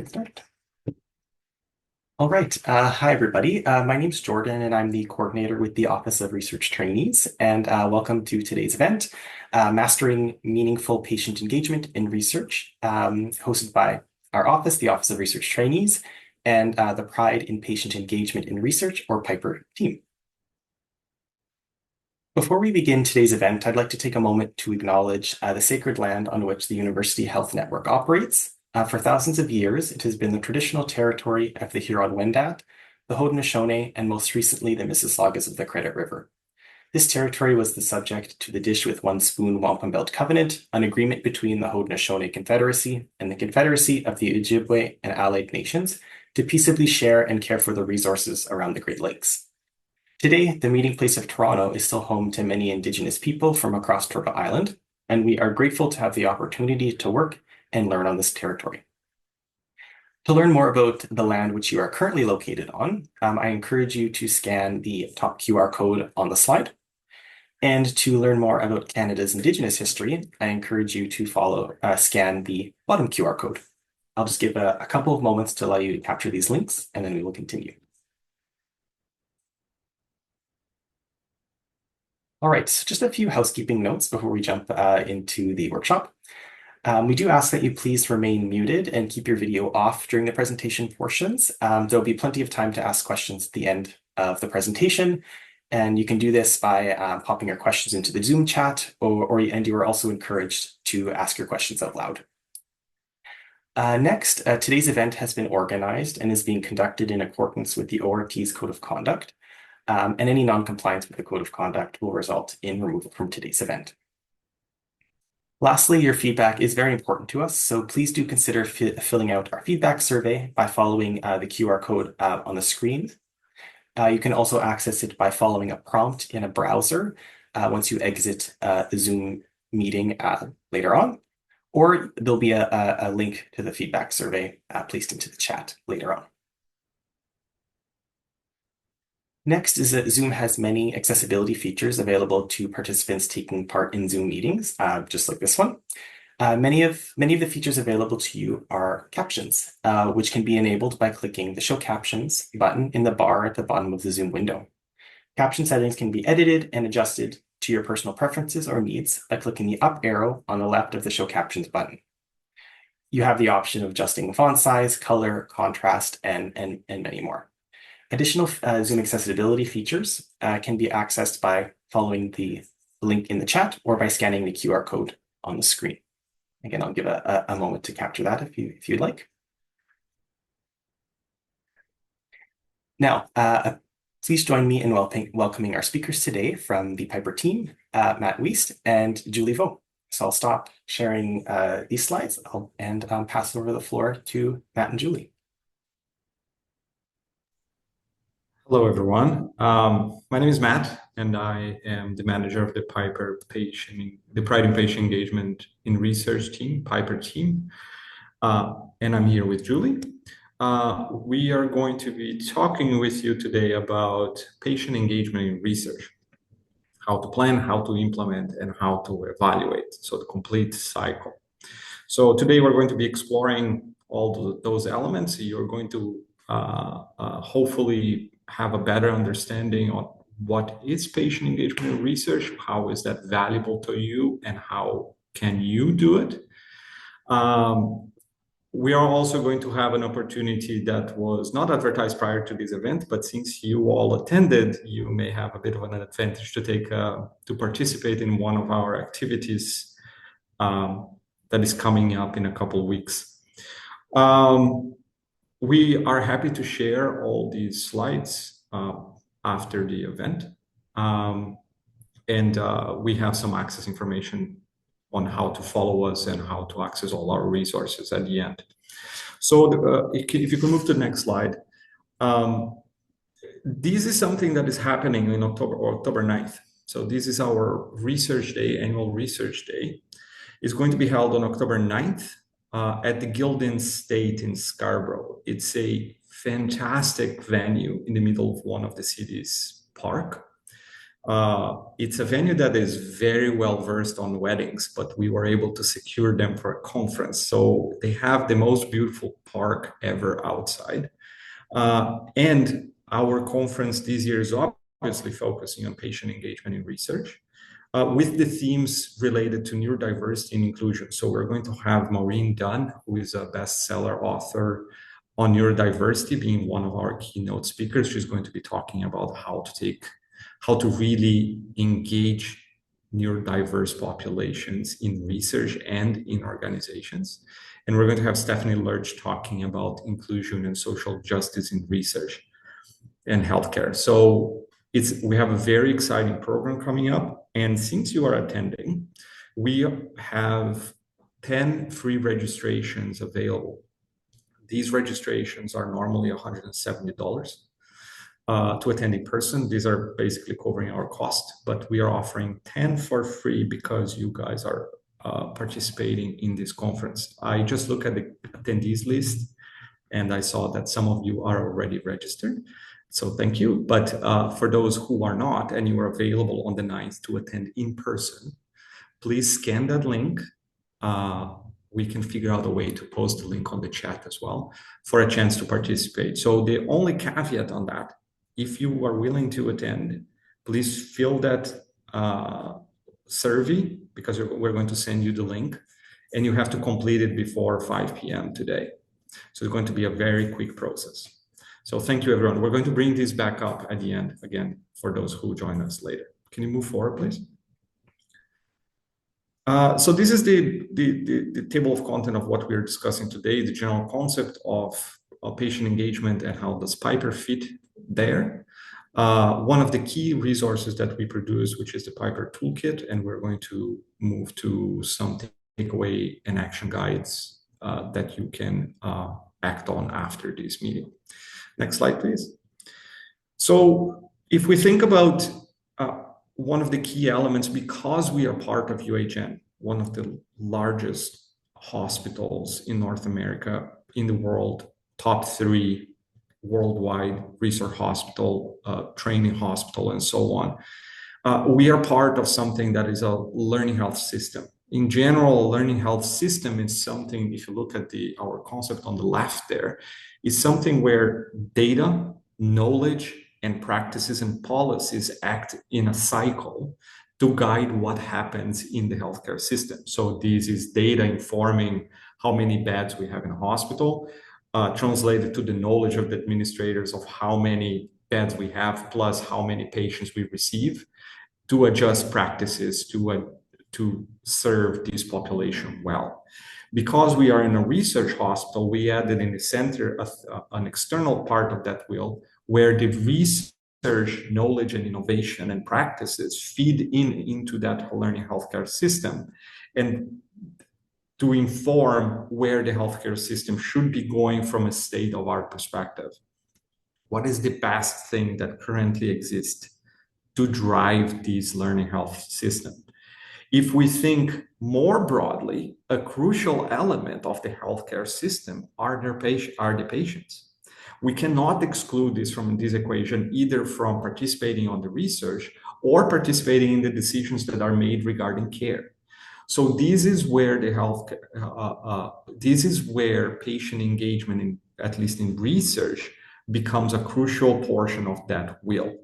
Get started. All right. Hi, everybody. My name's Jordan, and I'm the coordinator with the Office of Research Trainees. And welcome to today's event, Mastering Meaningful Patient Engagement in Research, hosted by our office, the Office of Research Trainees, and the Pride in Patient Engagement in Research, or Piper team. Before we begin today's event, I'd like to take a moment to acknowledge the sacred land on which the University Health Network operates. For thousands of years, it has been the traditional territory of the Huron-Wendat, the Haudenosaunee, and most recently, the Mississaugas of the Credit River. This territory was the subject to the Dish with One Spoon Wampum Belt Covenant, an agreement between the Haudenosaunee Confederacy and the Confederacy of the Ojibwe and Allied Nations to peaceably share and care for the resources around the Great Lakes. Today, the meeting place of Toronto is still home to many Indigenous people from across Turtle Island, and we are grateful to have the opportunity to work and learn on this territory. To learn more about the land which you are currently located on, I encourage you to scan the top QR code on the slide. And to learn more about Canada's Indigenous history, I encourage you to scan the bottom QR code. I'll just give a couple of moments to allow you to capture these links, and then we will continue. All right, so just a few housekeeping notes before we jump into the workshop. We do ask that you please remain muted and keep your video off during the presentation portions. There'll be plenty of time to ask questions at the end of the presentation, and you can do this by popping your questions into the Zoom chat, and you are also encouraged to ask your questions out loud. Next, today's event has been organized and is being conducted in accordance with the ORT's Code of Conduct, and any non-compliance with the Code of Conduct will result in removal from today's event. Lastly, your feedback is very important to us, so please do consider filling out our feedback survey by following the QR code on the screen. You can also access it by following a prompt in a browser once you exit the Zoom meeting later on, or there'll be a link to the feedback survey placed into the chat later on. Next is that Zoom has many accessibility features available to participants taking part in Zoom meetings, just like this one. Many of the features available to you are captions, which can be enabled by clicking the Show Captions button in the bar at the bottom of the Zoom window. Caption settings can be edited and adjusted to your personal preferences or needs by clicking the up arrow on the left of the Show Captions button. You have the option of adjusting font size, color, contrast, and many more. Additional Zoom accessibility features can be accessed by following the link in the chat or by scanning the QR code on the screen. Again, I'll give a moment to capture that if you'd like. Now, please join me in welcoming our speakers today from the Piper team, Matt Wiest and Julie Vaux. So I'll stop sharing these slides and pass over the floor to Matt and Julie. Hello, everyone. My name is Matt, and I am the manager of the Pride in Patient Engagement in Research team, Piper team, and I'm here with Julie. We are going to be talking with you today about patient engagement in research, how to plan, how to implement, and how to evaluate, so the complete cycle. So today we're going to be exploring all those elements. You're going to hopefully have a better understanding on what is patient engagement in research, how is that valuable to you, and how can you do it. We are also going to have an opportunity that was not advertised prior to this event, but since you all attended, you may have a bit of an advantage to participate in one of our activities that is coming up in a couple of weeks. We are happy to share all these slides after the event. We have some access information on how to follow us and how to access all our resources at the end. So if you can move to the next slide. This is something that is happening in October 9th. So this is our research day, annual research day. It's going to be held on October 9th. At the Gildan State in Scarborough. It's a fantastic venue in the middle of one of the city's park. It's a venue that is very well versed on weddings, but we were able to secure them for a conference. So they have the most beautiful park ever outside. And our conference this year is obviously focusing on patient engagement in research with the themes related to neurodiversity and inclusion. So we're going to have Maureen Dunn, who is a bestseller author on neurodiversity, being one of our keynote speakers. She's going to be talking about how to really engage neurodiverse populations in research and in organizations. And we're going to have Stephanie Lurch talking about inclusion and social justice in research and healthcare. So we have a very exciting program coming up. And since you are attending, we have 10 free registrations available. These registrations are normally $170 to attend in person. These are basically covering our cost, but we are offering 10 for free because you guys are participating in this conference. I just look at the attendees list and I saw that some of you are already registered. So thank you. But for those who are not and you are available on the 9th to attend in person, please scan that link. We can figure out a way to post the link on the chat as well for a chance to participate. So the only caveat on that, if you are willing to attend, please fill that survey because we're going to send you the link and you have to complete it before 5 p.m. today. So it's going to be a very quick process. So thank you, everyone. We're going to bring this back up at the end again for those who join us later. Can you move forward, please? So this is the table of content of what we're discussing today, the general concept of patient engagement and how does Piper fit there. One of the key resources that we produce, which is the Piper Toolkit, and we're going to move to some takeaway and action guides that you can act on after this meeting. Next slide, please. So if we think about one of the key elements, because we are part of UHN, one of the largest hospitals in North America, in the world, top 3 worldwide research hospital, training hospital, and so on. We are part of something that is a learning health system. In general, a learning health system is something, if you look at our concept on the left there, is something where data, knowledge, and practices and policies act in a cycle to guide what happens in the healthcare system. So this is data informing how many beds we have in a hospital, translated to the knowledge of the administrators of how many beds we have, plus how many patients we receive, to adjust practices to serve this population well. Because we are in a research hospital, we added in the center an external part of that wheel where the research, knowledge, and innovation and practices feed into that learning healthcare system and to inform where the healthcare system should be going from a state-of-art perspective. What is the best thing that currently exists to drive this learning health system? If we think more broadly, a crucial element of the healthcare system are the patients. We cannot exclude this from this equation, either from participating on the research or participating in the decisions that are made regarding care. So this is where this is where patient engagement, at least in research, becomes a crucial portion of that wheel.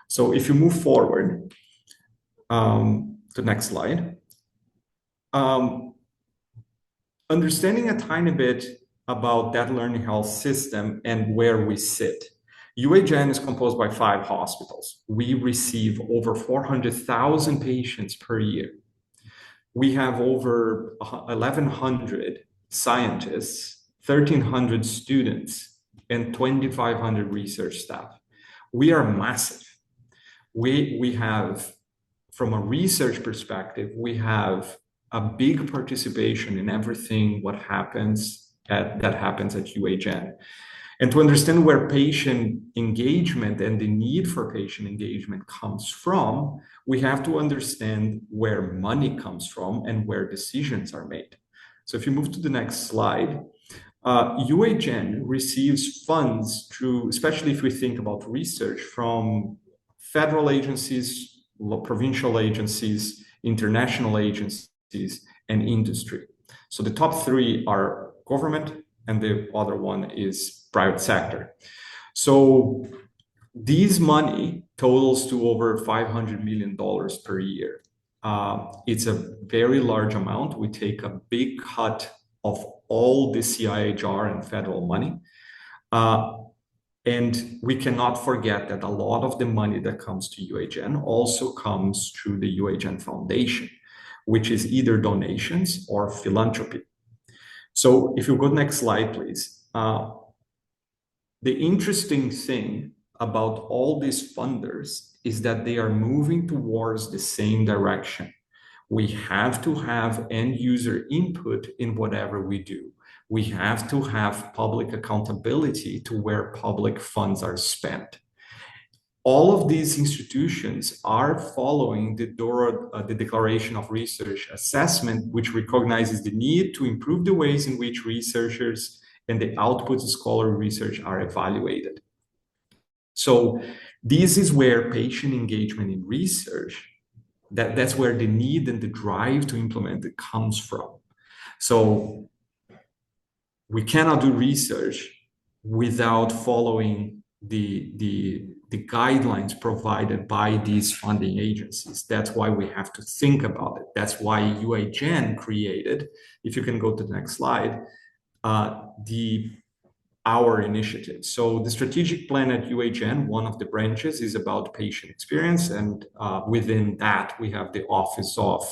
So if you move forward, the next slide. Understanding a tiny bit about that learning health system and where we sit. UHN is composed by 5 hospitals. We receive over 400,000 patients per year. We have over 1,100 scientists, 1,300 students, and 2,500 research staff. We are massive. We have, from a research perspective, we have a big participation in everything that happens at UHN. And to understand where patient engagement and the need for patient engagement comes from, we have to understand where money comes from and where decisions are made. So if you move to the next slide, UHN receives funds through, especially if we think about research, from federal agencies, provincial agencies, international agencies, and industry. So the top three are government, and the other one is private sector. So this money totals to over $500 million per year. It's a very large amount. We take a big cut of all the CIHR and federal money. And we cannot forget that a lot of the money that comes to UHN also comes through the UHN Foundation, which is either donations or philanthropy. So if you go to the next slide, please. The interesting thing about all these funders is that they are moving towards the same direction. We have to have end user input in whatever we do. We have to have public accountability to where public funds are spent. All of these institutions are following the Declaration of Research Assessment, which recognizes the need to improve the ways in which researchers and the outputs of scholarly research are evaluated. So this is where patient engagement in research, that's where the need and the drive to implement it comes from. So we cannot do research without following the guidelines provided by these funding agencies. That's why we have to think about it. That's why UHN created, if you can go to the next slide, our initiative. So the strategic plan at UHN, one of the branches is about patient experience. And within that, we have the Office of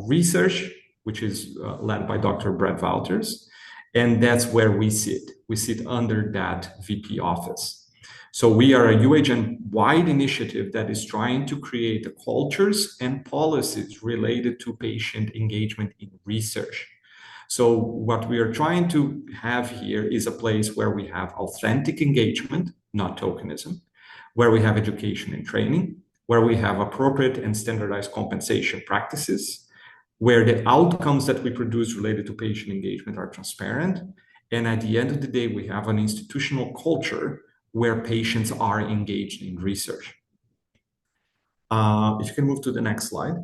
Research, which is led by Dr. Brett Wouters. And that's where we sit. We sit under that VP office. So we are a UHN-wide initiative that is trying to create the cultures and policies related to patient engagement in research. So what we are trying to have here is a place where we have authentic engagement, not tokenism, where we have education and training, where we have appropriate and standardized compensation practices, where the outcomes that we produce related to patient engagement are transparent. And at the end of the day, we have an institutional culture where patients are engaged in research. If you can move to the next slide.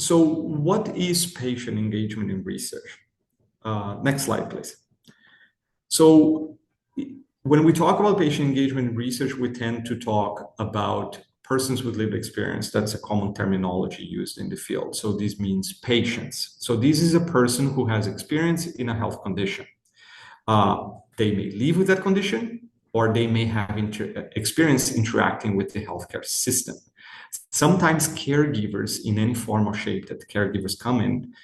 So what is patient engagement in research? Next slide, please. So when we talk about patient engagement in research, we tend to talk about persons with lived experience. That's a common terminology used in the field. So this means patients. So this is a person who has experience in a health condition. They may live with that condition, or they may have experience interacting with the healthcare system. Sometimes caregivers, in any form or shape that caregivers come in,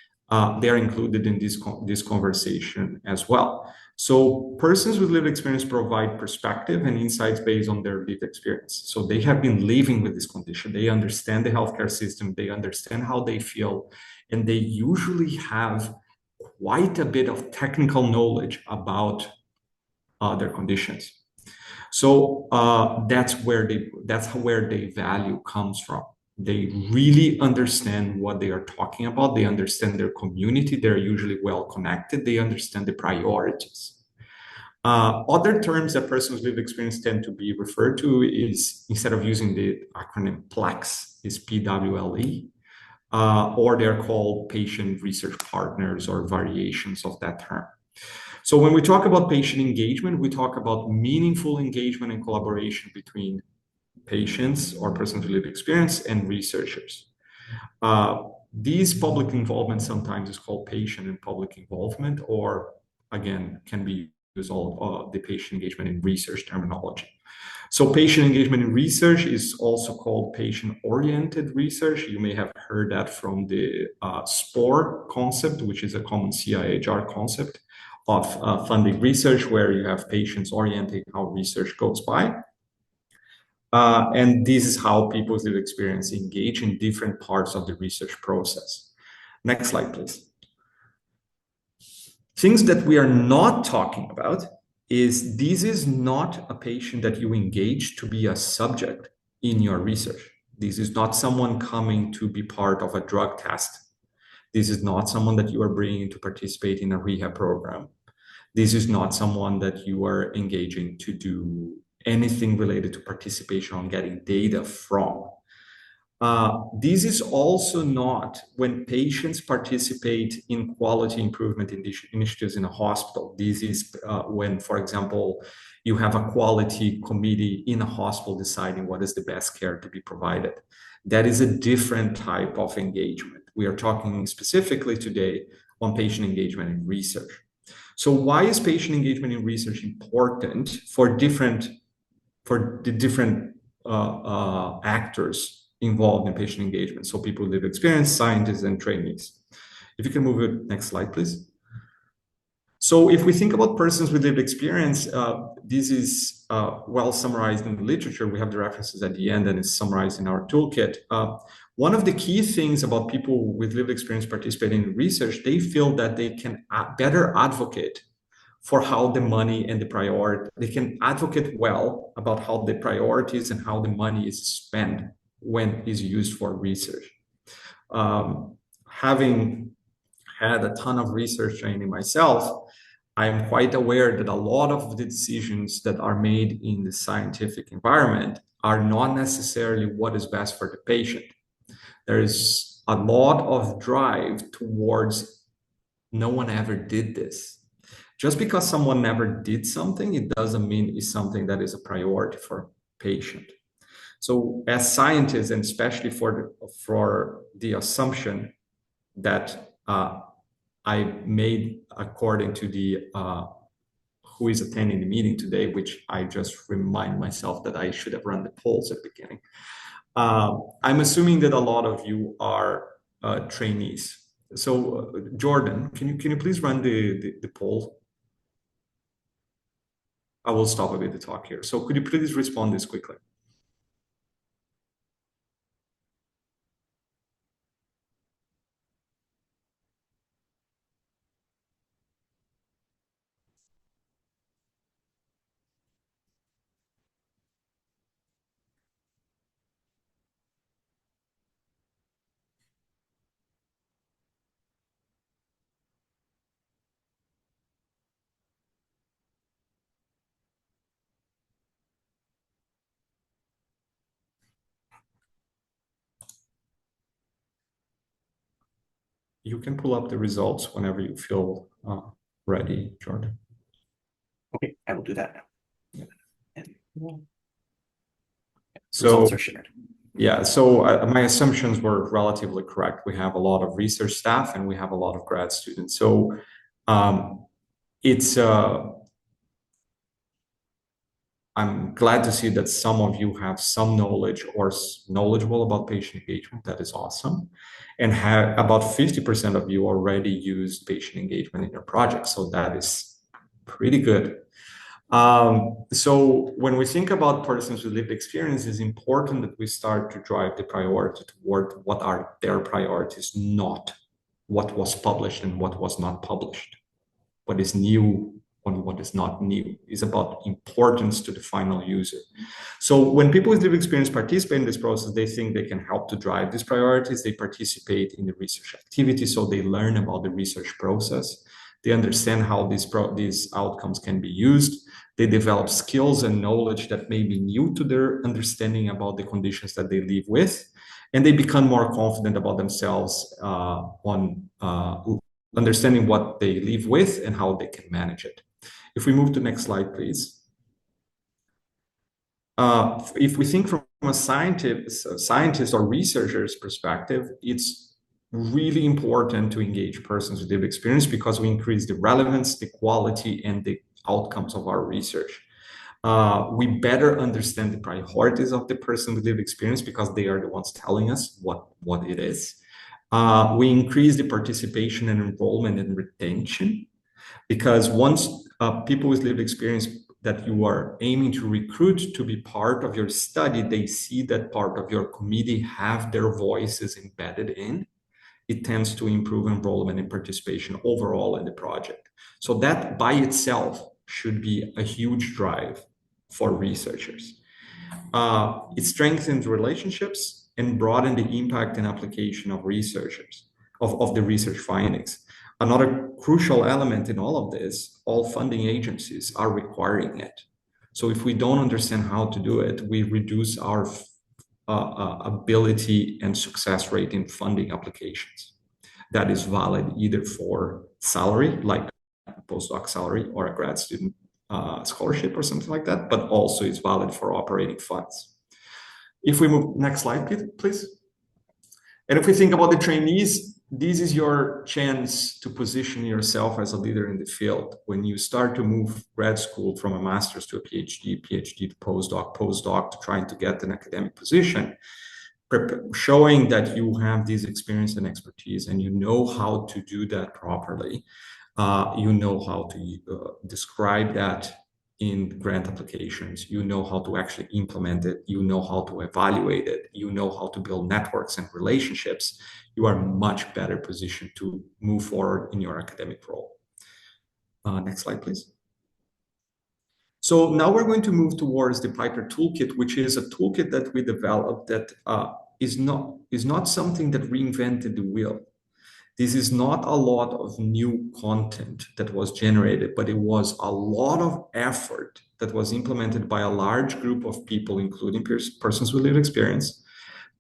they're included in this conversation as well. So persons with lived experience provide perspective and insights based on their lived experience. So they have been living with this condition. They understand the healthcare system. They understand how they feel. And they usually have quite a bit of technical knowledge about their conditions. So that's where the value comes from. They really understand what they are talking about. They understand their community. They're usually well connected. They understand the priorities. Other terms that persons with lived experience tend to be referred to is, instead of using the acronym PLEX, is PWLE, or they're called patient research partners or variations of that term. So when we talk about patient engagement, we talk about meaningful engagement and collaboration between patients or persons with lived experience and researchers. These public involvement sometimes is called patient and public involvement, or again, can be used all the patient engagement in research terminology. So patient engagement in research is also called patient-oriented research. You may have heard that from the SPORE concept, which is a common CIHR concept of funding research, where you have patients orienting how research goes by. And this is how people with experience engage in different parts of the research process. Next slide, please. Things that we are not talking about is this is not a patient that you engage to be a subject in your research. This is not someone coming to be part of a drug test. This is not someone that you are bringing to participate in a rehab program. This is not someone that you are engaging to do anything related to participation on getting data from. This is also not when patients participate in quality improvement initiatives in a hospital. This is when, for example, you have a quality committee in a hospital deciding what is the best care to be provided. That is a different type of engagement. We are talking specifically today on patient engagement in research. So why is patient engagement in research important for the different actors involved in patient engagement? So people with lived experience, scientists, and trainees. If you can move it, next slide, please. So if we think about persons with lived experience, this is well summarized in the literature. We have the references at the end and it's summarized in our toolkit. One of the key things about people with lived experience participating in research, they feel that they can better advocate for how the money and the priority, they can advocate well about how the priorities and how the money is spent when is used for research. Having had a ton of research training myself, I am quite aware that a lot of the decisions that are made in the scientific environment are not necessarily what is best for the patient. There is a lot of drive towards no one ever did this. Just because someone never did something, it doesn't mean it's something that is a priority for patient. So as scientists, and especially for the assumption that I made according to the who is attending the meeting today, which I just remind myself that I should have run the polls at the beginning. I'm assuming that a lot of you are trainees. So Jordan, can you please run the poll? I will stop a bit the talk here. So could you please respond this quickly? You can pull up the results whenever you feel ready, Jordan. Okay, I will do that now. Yeah. And So results are shared. yeah, so my assumptions were relatively correct. We have a lot of research staff and we have a lot of grad students. So it's I'm glad to see that some of you have some knowledge or knowledgeable about patient engagement. That is awesome. And have about 50% of you already used patient engagement in your project. So that is pretty good. So when we think about persons with lived experience, it's important that we start to drive the priority toward what are their priorities, not what was published and what was not published. What is new and what is not new is about importance to the final user. So when people with lived experience participate in this process, they think they can help to drive these priorities. They participate in the research activity, so they learn about the research process. They understand how these outcomes can be used. They develop skills and knowledge that may be new to their understanding about the conditions that they live with. And they become more confident about themselves on understanding what they live with and how they can manage it. If we move to the next slide, please. If we think from a scientist or researcher's perspective, it's really important to engage persons with lived experience because we increase the relevance, the quality, and the outcomes of our research. We better understand the priorities of the person with lived experience because they are the ones telling us what it is. We increase the participation and enrollment and retention because once people with lived experience that you are aiming to recruit to be part of your study, they see that part of your committee have their voices embedded in, it tends to improve enrollment and participation overall in the project. So that by itself should be a huge drive for researchers. It strengthens relationships and broaden the impact and application of researchers, of the research findings. Another crucial element in all of this, all funding agencies are requiring it. So if we don't understand how to do it, we reduce our ability and success rate in funding applications. That is valid either for salary, like a postdoc salary or a grad student scholarship or something like that, but also it's valid for operating funds. If we move, next slide, please. And if we think about the trainees, this is your chance to position yourself as a leader in the field. When you start to move grad school from a master's to a PhD, PhD to postdoc, postdoc to trying to get an academic position, showing that you have this experience and expertise and you know how to do that properly. You know how to describe that in grant applications. You know how to actually implement it. You know how to evaluate it. You know how to build networks and relationships. You are much better positioned to move forward in your academic role. Next slide, please. So now we're going to move towards the Piper Toolkit, which is a toolkit that we developed that is not something that reinvented the wheel. This is not a lot of new content that was generated, but it was a lot of effort that was implemented by a large group of people, including persons with lived experience,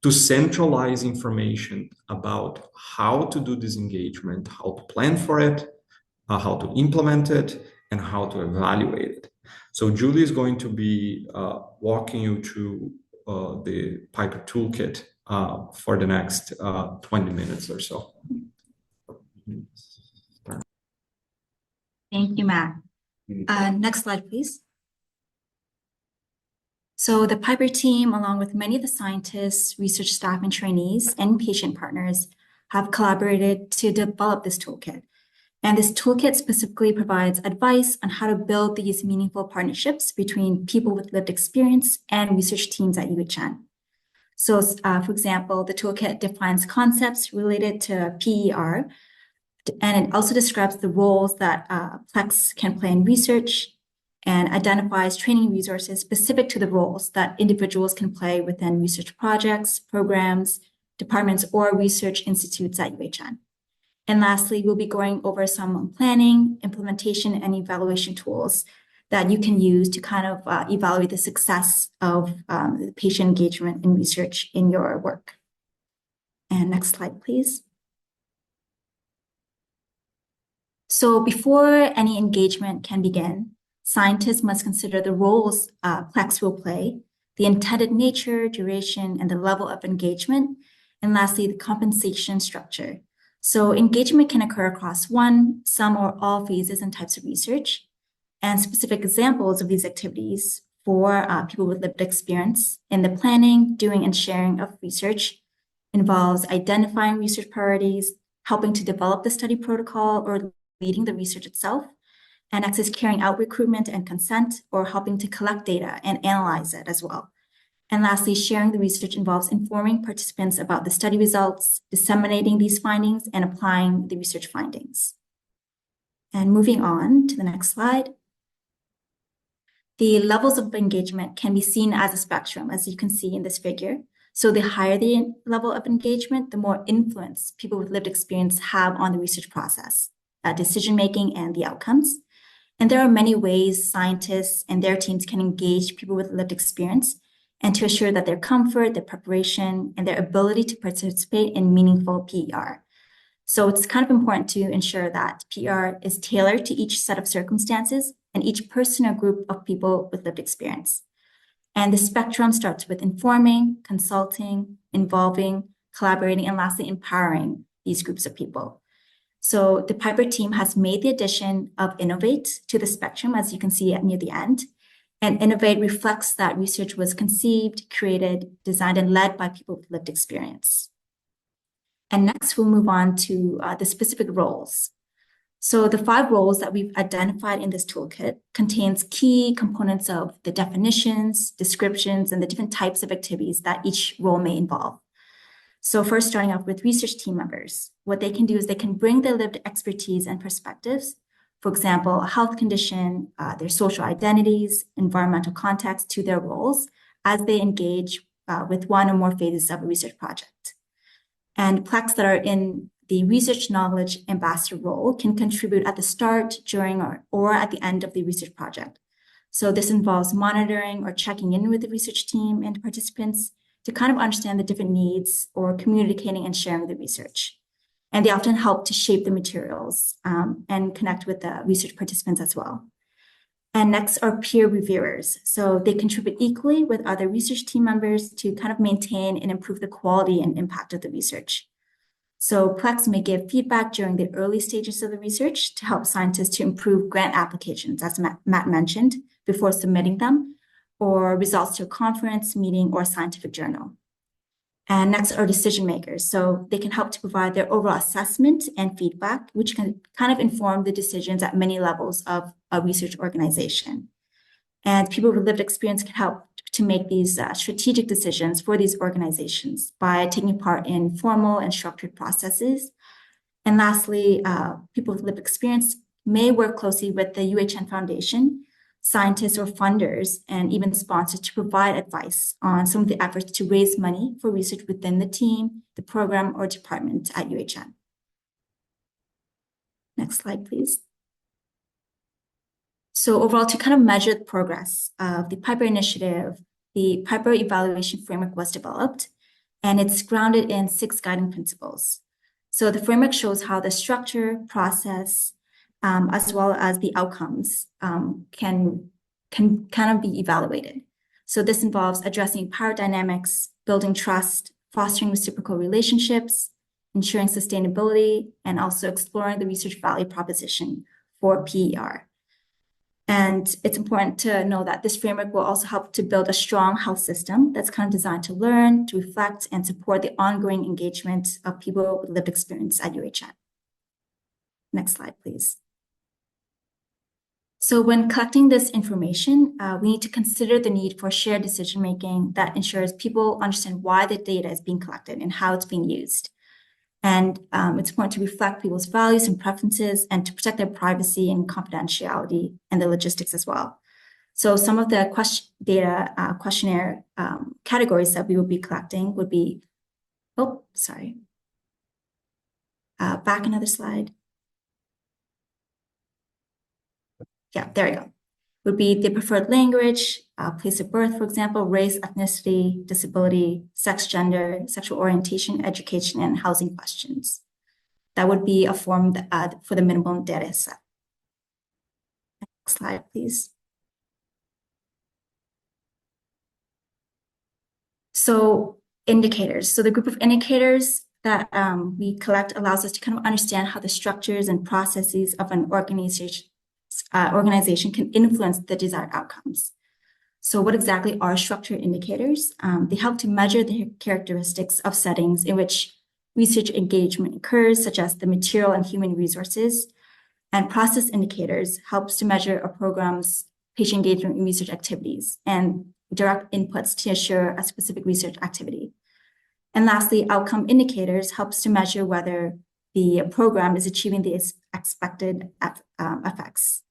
to centralize information about how to do this engagement, how to plan for it, how to implement it, and how to evaluate it. So Julie is going to be walking you through the Piper Toolkit for the next 20 minutes or so. Thank you, Matt. Next slide, please. So the Piper team, along with many of the scientists, research staff, and trainees, and patient partners, have collaborated to develop this toolkit. And this toolkit specifically provides advice on how to build these meaningful partnerships between people with lived experience and research teams at UHN. So, for example, the toolkit defines concepts related to PER, and it also describes the roles that Plex can play in research and identifies training resources specific to the roles that individuals can play within research projects, programs, departments, or research institutes at UHN. And lastly, we'll be going over some planning, implementation, and evaluation tools that you can use to kind of evaluate the success of patient engagement and research in your work. And next slide, please. So before any engagement can begin, scientists must consider the roles Plex will play, the intended nature, duration, and the level of engagement, and lastly, the compensation structure. So engagement can occur across one, some, or all phases and types of research. And specific examples of these activities for people with lived experience in the planning, doing, and sharing of research involves identifying research priorities, helping to develop the study protocol, or leading the research itself, and next is carrying out recruitment and consent, or helping to collect data and analyze it as well. And lastly, sharing the research involves informing participants about the study results, disseminating these findings, and applying the research findings. And moving on to the next slide. The levels of engagement can be seen as a spectrum, as you can see in this figure. So the higher the level of engagement, the more influence people with lived experience have on the research process, decision-making, and the outcomes. And there are many ways scientists and their teams can engage people with lived experience and to assure that their comfort, their preparation, and their ability to participate in meaningful PER. So it's kind of important to ensure that PER is tailored to each set of circumstances and each person or group of people with lived experience. And the spectrum starts with informing, consulting, involving, collaborating, and lastly, empowering these groups of people. So the Piper team has made the addition of Innovate to the spectrum, as you can see near the end. And Innovate reflects that research was conceived, created, designed, and led by people with lived experience. And next, we'll move on to the specific roles. So the 5 roles that we've identified in this toolkit contains key components of the definitions, descriptions, and the different types of activities that each role may involve. So first, starting off with research team members. What they can do is they can bring their lived expertise and perspectives, for example, a health condition, their social identities, environmental context to their roles as they engage with one or more phases of a research project. And Plex that are in the research knowledge ambassador role can contribute at the start, during, or at the end of the research project. So this involves monitoring or checking in with the research team and participants to kind of understand the different needs or communicating and sharing the research. And they often help to shape the materials and connect with the research participants as well. And next are peer reviewers. So they contribute equally with other research team members to kind of maintain and improve the quality and impact of the research. So Plex may give feedback during the early stages of the research to help scientists to improve grant applications, as Matt mentioned, before submitting them, or results to a conference, meeting, or scientific journal. And next are decision makers. So they can help to provide their overall assessment and feedback, which can kind of inform the decisions at many levels of a research organization. And people with lived experience can help to make these strategic decisions for these organizations by taking part in formal and structured processes. And lastly, people with lived experience may work closely with the UHN Foundation, scientists or funders, and even sponsors to provide advice on some of the efforts to raise money for research within the team, the program, or department at UHN. Next slide, please. So overall, to kind of measure the progress of the Piper Initiative, the Piper Evaluation Framework was developed, and it's grounded in 6 guiding principles. So the framework shows how the structure, process, as well as the outcomes can kind of be evaluated. So this involves addressing power dynamics, building trust, fostering reciprocal relationships, ensuring sustainability, and also exploring the research value proposition for PER. And it's important to know that this framework will also help to build a strong health system that's kind of designed to learn, to reflect, and support the ongoing engagement of people with lived experience at UHN. Next slide, please. So when collecting this information, we need to consider the need for shared decision-making that ensures people understand why the data is being collected and how it's being used. And it's important to reflect people's values and preferences and to protect their privacy and confidentiality and the logistics as well. So some of the questionnaire categories that we will be collecting would be, back another slide. Yeah, there we go. Would be the preferred language, place of birth, for example, race, ethnicity, disability, sex, gender, sexual orientation, education, and housing questions. That would be a form for the minimum data set. Next slide, please. So indicators. So the group of indicators that we collect allows us to kind of understand how the structures and processes of an organization can influence the desired outcomes. So what exactly are structure indicators? They help to measure the characteristics of settings in which research engagement occurs, such as the material and human resources. And process indicators helps to measure a program's patient engagement in research activities and direct inputs to assure a specific research activity. And lastly, outcome indicators helps to measure whether the program is achieving the expected effects.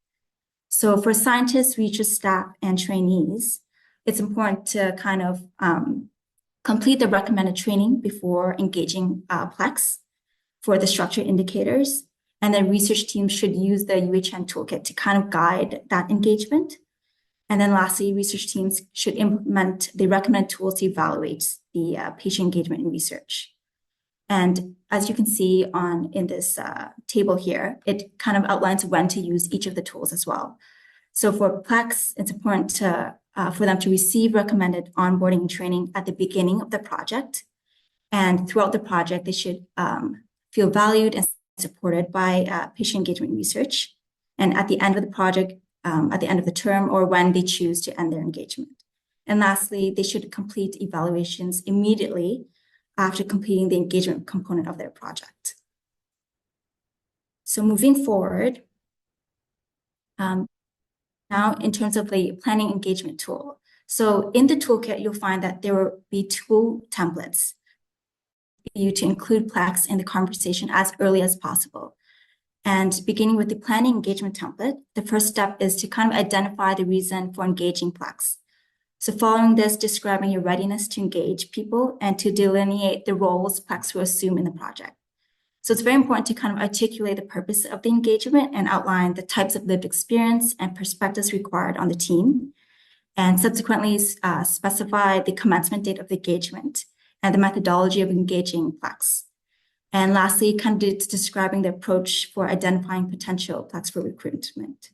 So for scientists, research staff, and trainees, it's important to kind of complete the recommended training before engaging Plex for the structure indicators. And then research teams should use the UHN toolkit to kind of guide that engagement. And then lastly, research teams should implement the recommended tools to evaluate the patient engagement in research. And as you can see in this table here, it kind of outlines when to use each of the tools as well. So for Plex, it's important for them to receive recommended onboarding and training at the beginning of the project. And throughout the project, they should feel valued and supported by patient engagement research. And at the end of the project, at the end of the term, or when they choose to end their engagement. And lastly, they should complete evaluations immediately after completing the engagement component of their project. So moving forward, now in terms of the planning engagement tool. So in the toolkit, you'll find that there will be 2 templates for you to include Plex in the conversation as early as possible. And beginning with the planning engagement template, the first step is to kind of identify the reason for engaging Plex. So following this, describing your readiness to engage people and to delineate the roles Plex will assume in the project. So it's very important to kind of articulate the purpose of the engagement and outline the types of lived experience and perspectives required on the team, and subsequently specify the commencement date of the engagement and the methodology of engaging Plex. And lastly, kind of describing the approach for identifying potential Plex for recruitment.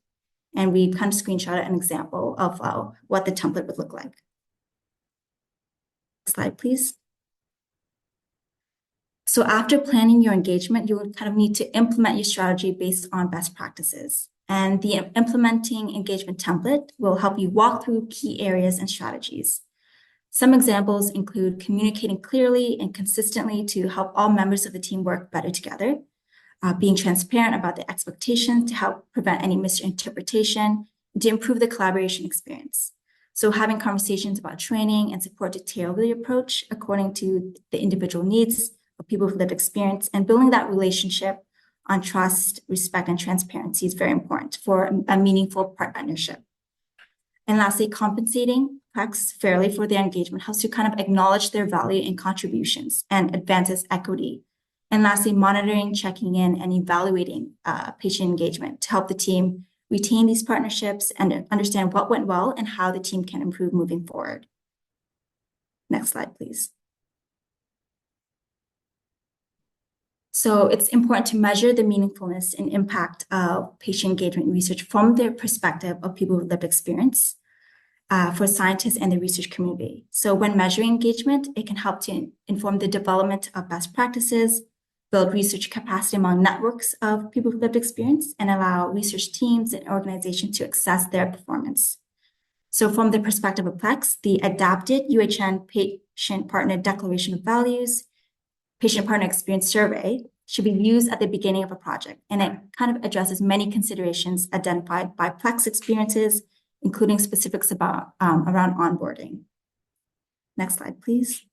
And we kind of screenshotted an example of what the template would look like. Slide, please. So after planning your engagement, you will kind of need to implement your strategy based on best practices. And the implementing engagement template will help you walk through key areas and strategies. Some examples include communicating clearly and consistently to help all members of the team work better together, being transparent about the expectations to help prevent any misinterpretation, and to improve the collaboration experience. So having conversations about training and support to tailor the approach according to the individual needs of people with lived experience, and building that relationship on trust, respect, and transparency is very important for a meaningful partnership. And lastly, compensating Plex fairly for their engagement helps to kind of acknowledge their value and contributions and advances equity. And lastly, monitoring, checking in, and evaluating patient engagement to help the team retain these partnerships and understand what went well and how the team can improve moving forward. Next slide, please. So it's important to measure the meaningfulness and impact of patient engagement research from the perspective of people with lived experience for scientists and the research community. So when measuring engagement, it can help to inform the development of best practices, build research capacity among networks of people with lived experience, and allow research teams and organizations to assess their performance. So from the perspective of Plex, the adapted UHN Patient Partner Declaration of Values, Patient Partner Experience Survey should be used at the beginning of a project, and it kind of addresses many considerations identified by Plex experiences, including specifics about around onboarding. Next slide, please.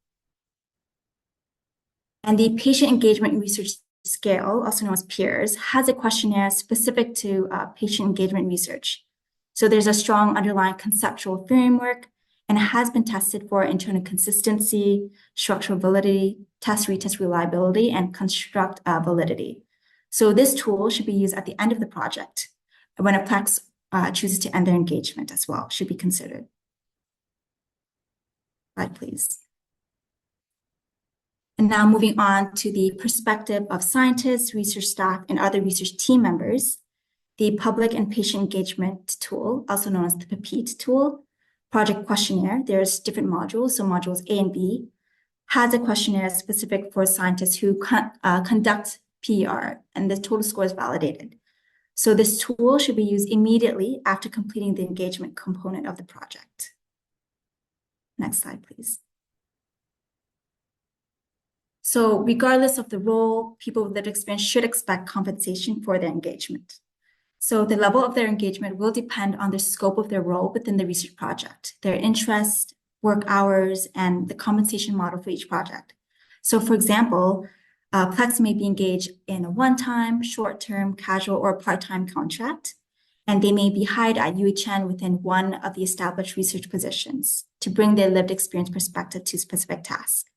And the Patient Engagement Research Scale, also known as PEERS, has a questionnaire specific to patient engagement research. So there's a strong underlying conceptual framework, and it has been tested for internal consistency, structural validity, test-retest reliability, and construct validity. So this tool should be used at the end of the project when a Plex chooses to end their engagement as well, should be considered. Slide, please. And now moving on to the perspective of scientists, research staff, and other research team members, the Public and Patient Engagement Tool, also known as the PPEAT tool, project questionnaire, there's different modules, so modules A and B, has a questionnaire specific for scientists who conduct PER, and the total score is validated. So this tool should be used immediately after completing the engagement component of the project. Next slide, please. So regardless of the role, people with lived experience should expect compensation for their engagement. So the level of their engagement will depend on the scope of their role within the research project, their interest, work hours, and the compensation model for each project. So for example, Plex may be engaged in a one-time, short-term, casual, or part-time contract, and they may be hired at UHN within one of the established research positions to bring their lived experience perspective to specific tasks.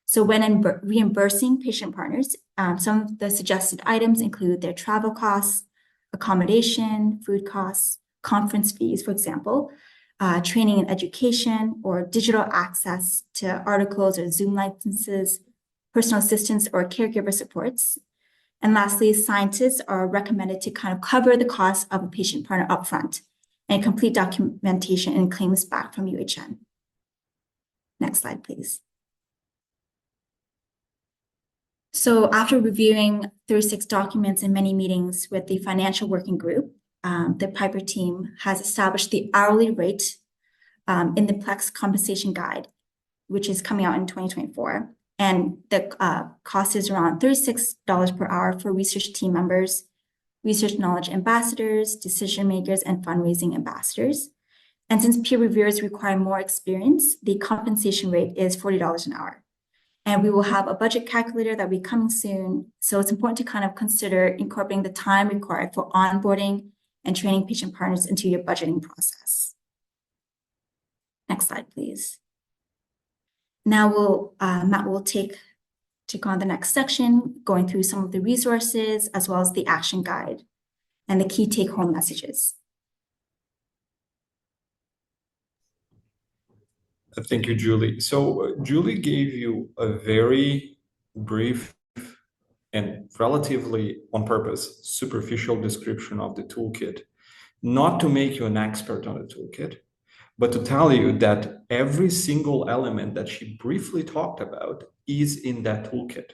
So when reimbursing patient partners, some of the suggested items include their travel costs, accommodation, food costs, conference fees, for example, training and education, or digital access to articles or Zoom licenses, personal assistance or caregiver supports. And lastly, scientists are recommended to kind of cover the cost of a patient partner upfront and complete documentation and claims back from UHN. Next slide, please. So after reviewing 36 documents and many meetings with the financial working group, the Piper team has established the hourly rate in the Plex compensation guide, which is coming out in 2024. And the cost is around $36 per hour for research team members, research knowledge ambassadors, decision makers, and fundraising ambassadors. And since peer reviewers require more experience, the compensation rate is $40 an hour. And we will have a budget calculator that will be coming soon. So it's important to kind of consider incorporating the time required for onboarding and training patient partners into your budgeting process. Next slide, please. Now Matt will take take on the next section, going through some of the resources as well as the action guide and the key take-home messages. Thank you, Julie. So Julie gave you a very brief and relatively on purpose superficial description of the toolkit, not to make you an expert on the toolkit, but to tell you that every single element that she briefly talked about is in that toolkit.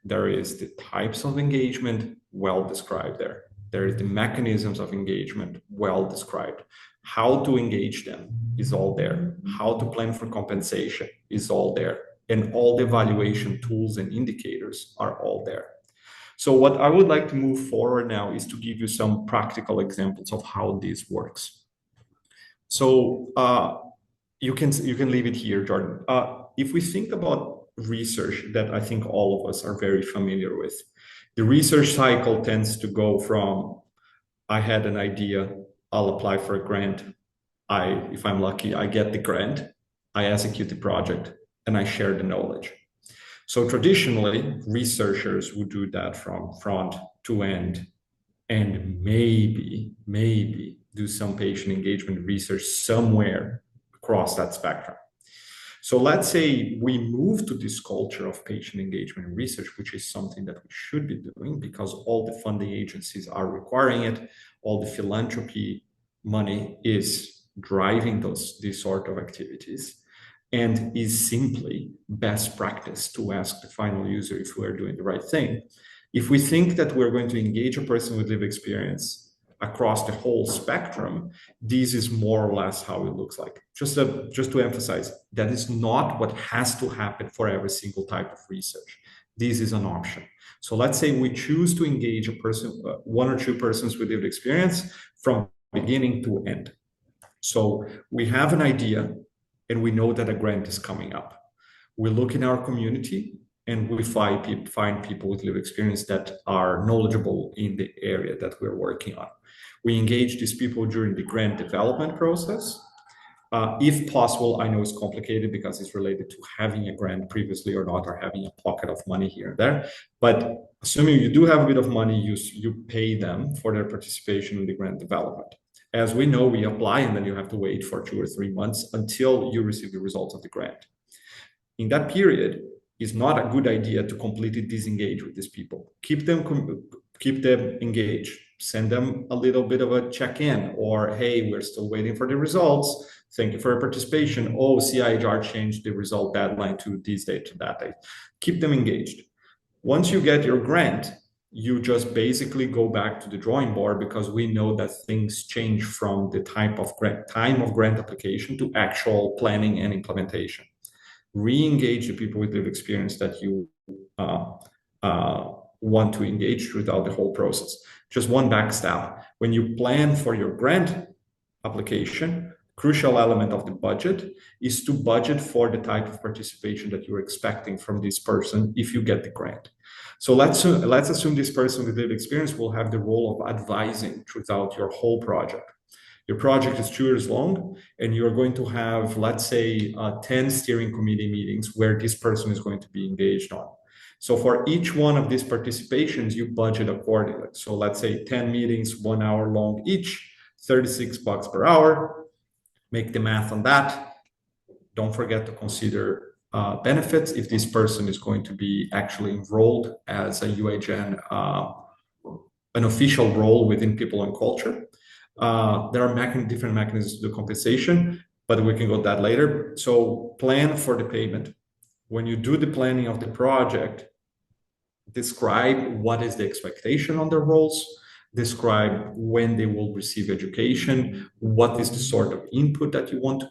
There is the types of engagement well described there. There is the mechanisms of engagement well described. How to engage them is all there. How to plan for compensation is all there. And all the evaluation tools and indicators are all there. So what I would like to move forward now is to give you some practical examples of how this works. So you can leave it here, Jordan. If we think about research that I think all of us are very familiar with, the research cycle tends to go from, I had an idea, I'll apply for a grant. If I'm lucky, I get the grant, I execute the project, and I share the knowledge. So traditionally, researchers would do that from front to end, and maybe do some patient engagement research somewhere across that spectrum. So let's say we move to this culture of patient engagement and research, which is something that we should be doing because all the funding agencies are requiring it, all the philanthropy money is driving these sort of activities, and is simply best practice to ask the final user if we're doing the right thing. If we think that we're going to engage a person with lived experience across the whole spectrum, this is more or less how it looks like. Just to emphasize, that is not what has to happen for every single type of research. This is an option. So let's say we choose to engage a person, one or two persons with lived experience from beginning to end. So we have an idea and we know that a grant is coming up. We look in our community and we find people with lived experience that are knowledgeable in the area that we're working on. We engage these people during the grant development process. If possible, I know it's complicated because it's related to having a grant previously or not, or having a pocket of money here and there. But assuming you do have a bit of money, you pay them for their participation in the grant development. As we know, we apply and then you have to wait for 2 or 3 months until you receive the results of the grant. In that period, it's not a good idea to completely disengage with these people. Keep them engaged. Send them a little bit of a check-in, or hey, we're still waiting for the results. Thank you for your participation. Oh, CIHR changed the result deadline to this date to that date. Keep them engaged. Once you get your grant, you just basically go back to the drawing board because we know that things change from the time of grant application to actual planning and implementation. Re-engage the people with lived experience that you want to engage throughout the whole process. Just one back step. When you plan for your grant application, crucial element of the budget is to budget for the type of participation that you're expecting from this person if you get the grant. So let's assume this person with lived experience will have the role of advising throughout your whole project. Your project is 2 years long, and you're going to have, let's say, 10 steering committee meetings where this person is going to be engaged on. So for each one of these participations, you budget accordingly. So let's say 10 meetings, 1 hour long each, $36 per hour. Make the math on that. Don't forget to consider benefits if this person is going to be actually enrolled as a UAGen, an official role within people and culture. There are different mechanisms to do compensation, but we can go that later. So plan for the payment. When you do the planning of the project, describe what is the expectation on their roles, describe when they will receive education, what is the sort of input that you want to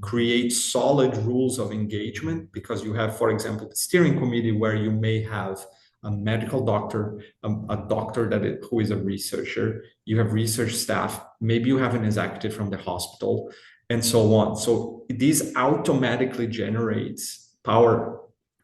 create solid rules of engagement, because you have, for example, the steering committee where you may have a medical doctor, a doctor who is a researcher, you have research staff, maybe you have an executive from the hospital, and so on. So this automatically generates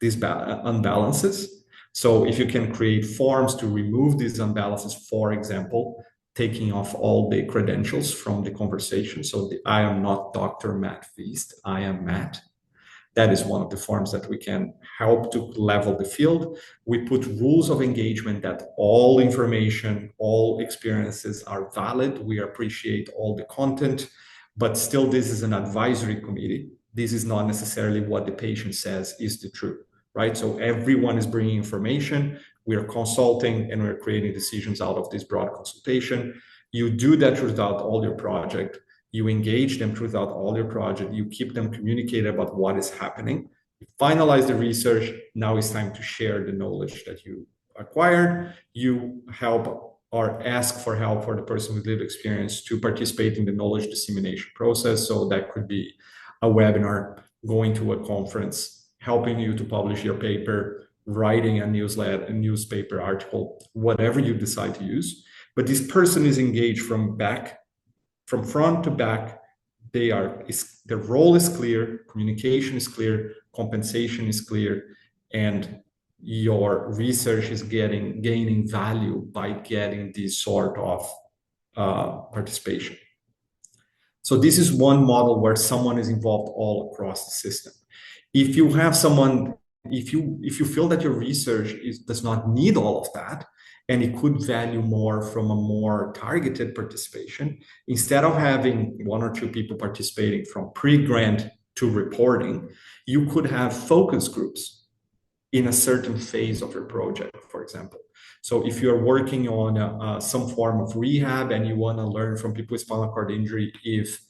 these unbalances. So if you can create forms to remove these unbalances, for example, taking off all the credentials from the conversation. So I am not Dr. Matt Feast, I am Matt. That is one of the forms that we can help to level the field. We put rules of engagement that all information, all experiences are valid. We appreciate all the content, but still this is an advisory committee. This is not necessarily what the patient says is the truth, right? So everyone is bringing information. We are consulting and we're creating decisions out of this broad consultation. You do that throughout all your project. You engage them throughout all your project. You keep them communicated about what is happening. You finalize the research. Now it's time to share the knowledge that you acquired. You help or ask for help for the person with lived experience to participate in the knowledge dissemination process. So that could be a webinar, going to a conference, helping you to publish your paper, writing a newsletter, a newspaper article, whatever you decide to use. But this person is engaged from front to back. Their role is clear, communication is clear, compensation is clear, and your research is gaining value by getting this sort of participation. So this is one model where someone is involved all across the system. If you have someone, if you feel that your research does not need all of that, and it could value more from a more targeted participation, instead of having one or two people participating from pre-grant to reporting, you could have focus groups in a certain phase of your project, for example. So if you're working on some form of rehab and you want to learn from people with spinal cord injury if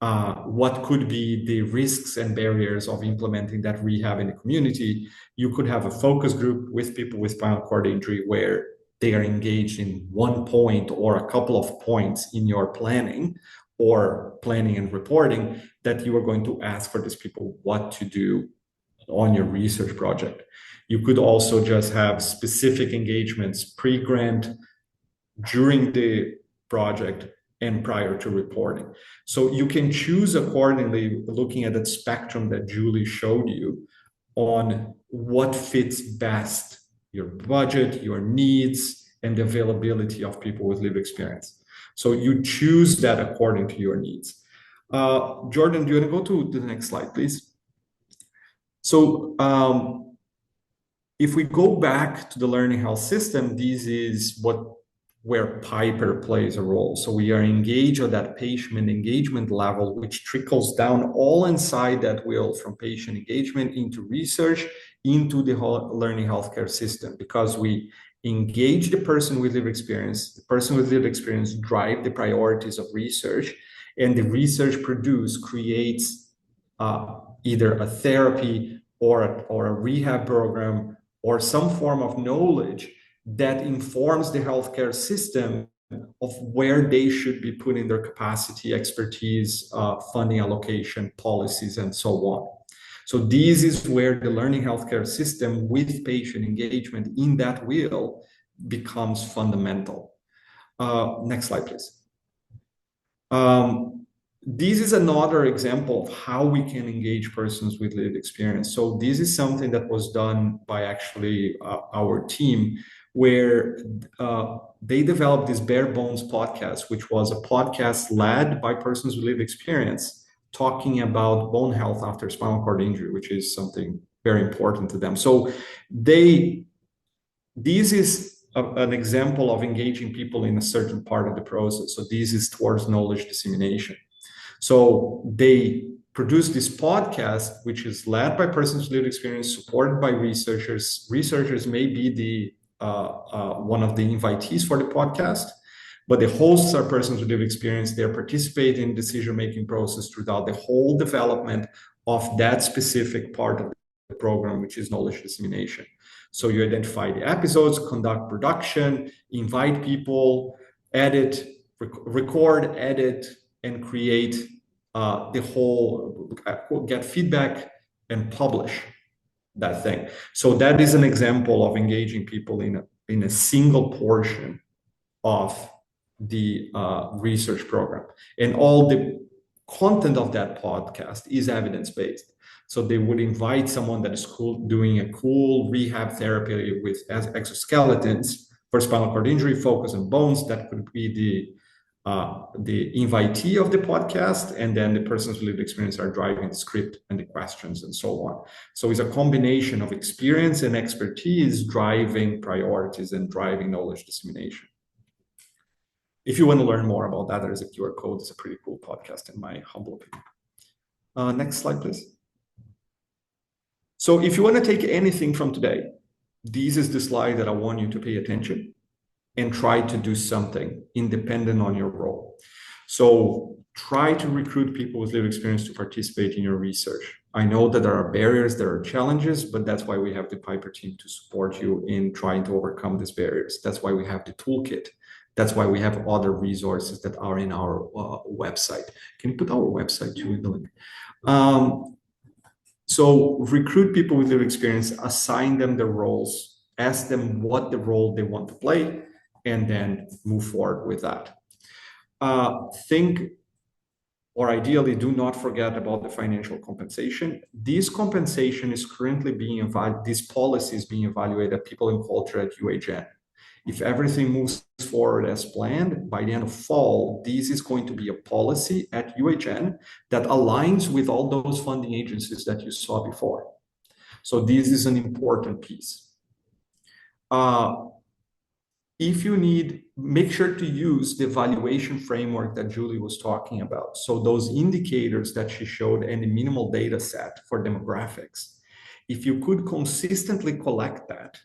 what could be the risks and barriers of implementing that rehab in the community, you could have a focus group with people with spinal cord injury where they are engaged in one point or a couple of points in your planning and reporting that you are going to ask for these people what to do on your research project. You could also just have specific engagements pre-grant, during the project, and prior to reporting. So you can choose accordingly, looking at that spectrum that Julie showed you on what fits best your budget, your needs, and the availability of people with lived experience. So you choose that according to your needs. Jordan, do you want to go to the next slide, please? So if we go back to the learning health system, this is where Piper plays a role. So we are engaged at that patient engagement level, which trickles down all inside that wheel from patient engagement into research, into the whole learning healthcare system, because we engage the person with lived experience. The person with lived experience drive the priorities of research, and the research produced creates either a therapy or a rehab program or some form of knowledge that informs the healthcare system of where they should be putting their capacity, expertise, funding allocation, policies, and so on. So this is where the learning healthcare system with patient engagement in that wheel becomes fundamental. Next slide, please. This is another example of how we can engage persons with lived experience. So this is something that was done by actually our team, where they developed this bare bones podcast, which was a podcast led by persons with lived experience, talking about bone health after spinal cord injury, which is something very important to them. So this is an example of engaging people in a certain part of the process. So this is towards knowledge dissemination. So they produced this podcast, which is led by persons with lived experience, supported by researchers. Researchers may be the one of the invitees for the podcast, but the hosts are persons with lived experience. They're participating in the decision-making process throughout the whole development of that specific part of the program, which is knowledge dissemination. So you identify the episodes, conduct production, invite people, edit, record, edit, and create the whole, get feedback and publish that thing. So that is an example of engaging people in a single portion of the research program. And all the content of that podcast is evidence-based. So they would invite someone that is doing a cool rehab therapy with exoskeletons for spinal cord injury, focus on bones. That could be the invitee of the podcast, and then the persons with lived experience are driving the script and the questions and so on. So it's a combination of experience and expertise driving priorities and driving knowledge dissemination. If you want to learn more about that, there is a QR code. It's a pretty cool podcast in my humble opinion. Next slide, please. So if you want to take anything from today, this is the slide that I want you to pay attention and try to do something independent on your role. So try to recruit people with lived experience to participate in your research. I know that there are barriers, there are challenges, but that's why we have the Piper team to support you in trying to overcome these barriers. That's why we have the toolkit. That's why we have other resources that are in our website. Can you put our website to the link? So recruit people with lived experience, assign them the roles, ask them what the role they want to play, and then move forward with that. Think, or ideally do not forget about the financial compensation. This compensation is currently being evaluated, this policy is being evaluated at People and Culture at UHN. If everything moves forward as planned, by the end of fall, this is going to be a policy at UHN that aligns with all those funding agencies that you saw before. So this is an important piece. If you need, make sure to use the evaluation framework that Julie was talking about. So those indicators that she showed and the minimal data set for demographics, if you could consistently collect that,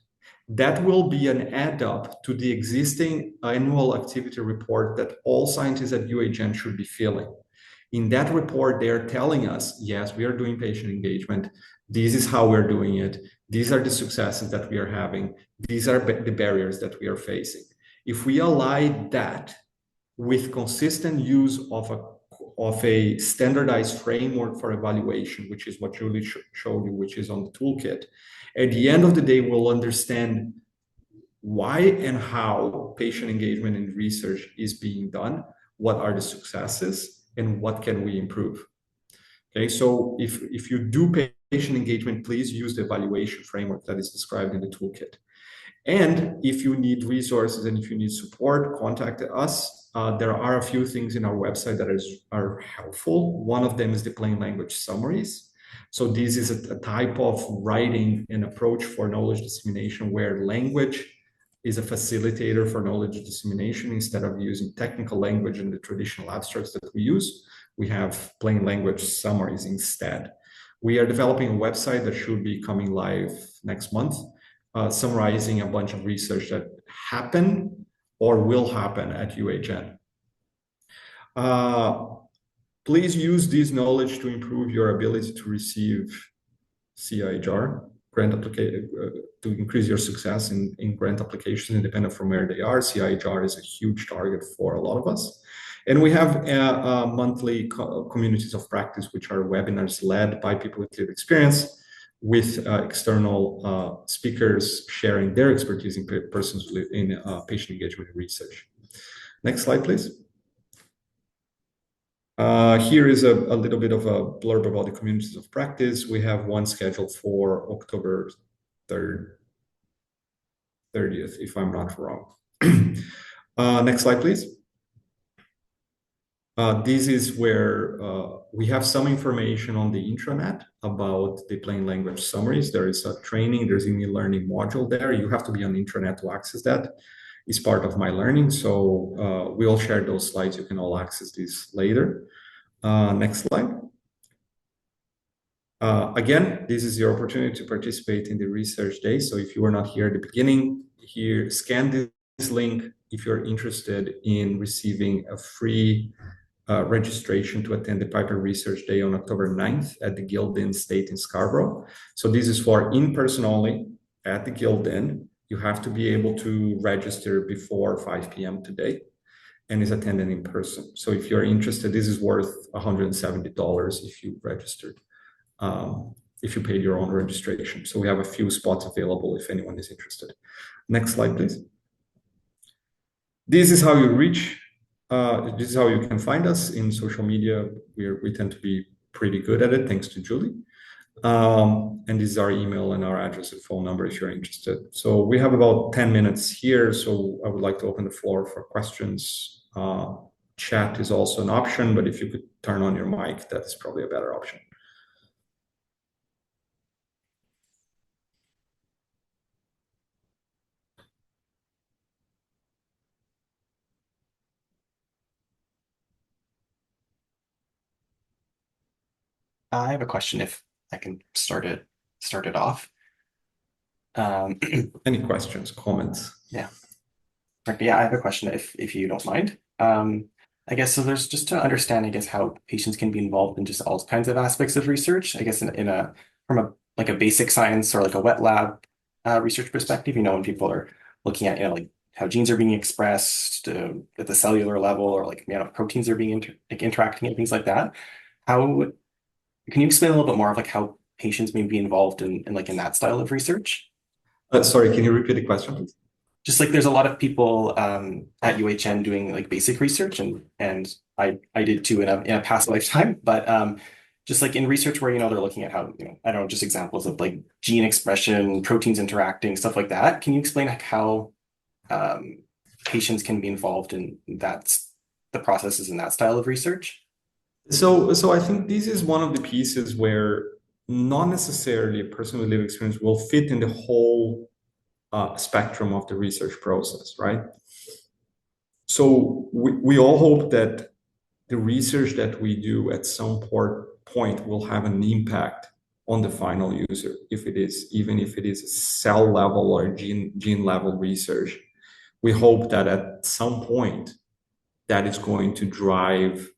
that will be an add up to the existing annual activity report that all scientists at UHN should be filling. In that report, they're telling us, yes, we are doing patient engagement. This is how we're doing it. These are the successes that we are having. These are the barriers that we are facing. If we align that with consistent use of a standardized framework for evaluation, which is what Julie showed you, which is on the toolkit, at the end of the day, we'll understand why and how patient engagement in research is being done, what are the successes, and what can we improve. Okay, so if you do patient engagement, please use the evaluation framework that is described in the toolkit. And if you need resources and if you need support, contact us. There are a few things in our website that are helpful. One of them is the plain language summaries. So this is a type of writing and approach for knowledge dissemination where language is a facilitator for knowledge dissemination. Instead of using technical language and the traditional abstracts that we use, we have plain language summaries instead. We are developing a website that should be coming live next month, summarizing a bunch of research that happened or will happen at UHN. Please use this knowledge to improve your ability to receive CIHR grant application, to increase your success in grant applications independent from where they are. CIHR is a huge target for a lot of us. And we have monthly communities of practice, which are webinars led by people with lived experience, with external speakers sharing their expertise in patient engagement and research. Next slide, please. Here is a little bit of a blurb about the communities of practice. We have one scheduled for October 30th, if I'm not wrong. Next slide, please. This is where we have some information on the intranet about the plain language summaries. There is a training, there's an e-learning module there. You have to be on the intranet to access that. It's part of my learning. So we'll share those slides. You can all access these later. Next slide. Again, this is your opportunity to participate in the research day. So if you were not here at the beginning, here, scan this link if you're interested in receiving a free registration to attend the Piper Research Day on October 9th at the Gildan State in Scarborough. So this is for in-person only at the Gildan. You have to be able to register before 5 p.m. today and is attended in person. So if you're interested, this is worth $170 if you registered, if you paid your own registration. So we have a few spots available if anyone is interested. Next slide, please. This is how you reach. This is how you can find us in social media. We tend to be pretty good at it, thanks to Julie. And this is our email and our address and phone number if you're interested. So we have about 10 minutes here. So I would like to open the floor for questions. chat is also an option, but if you could turn on your mic, that is probably a better option. I have a question if I can start it off. Any questions, comments? Yeah. Okay, yeah, I have a question if you don't mind. I guess so there's just to understand, I guess, how patients can be involved in just all kinds of aspects of research, I guess in a from a like a basic science or like a wet lab research perspective, when people are looking at, like how genes are being expressed at the cellular level or like, proteins are being interacting and things like that. How can you explain a little bit more of like how patients may be involved in that style of research? Sorry, can you repeat the question, please? Just like there's a lot of people at UHN doing like basic research, and I did too in a past lifetime, but just like in research where they're looking at how I don't know, just examples of like gene expression, proteins interacting, stuff like that. Can you explain like how um, patients can be involved in the processes in that style of research? So I think this is one of the pieces where not necessarily a person with lived experience will fit in the whole spectrum of the research process, right? So we all hope that the research that we do at some point will have an impact on the final user, even if it is a cell level or gene level research. We hope that at some point that is going to drive